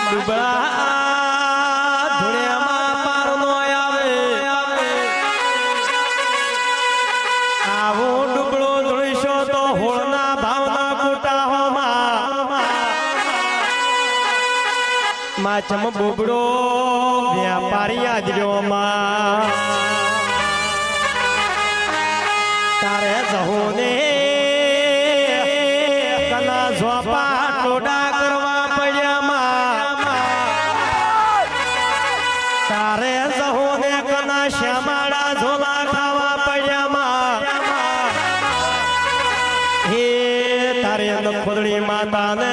ડુબળા ધુણિયામાં પાર નો આવે આવો ડુબળો ધુણીશો તો હોળના ભાવના કુટાહોમાં માચમ બુબડો વ્યાપારી આજરોમાં તારે જહોને કના ઝોપા ટોડા કરવા પડ્યામાં તારે જહોને કના શ્યામાડા ઝોલા ખાવા પડ્યામાં હે તારે નખોદડી માતાને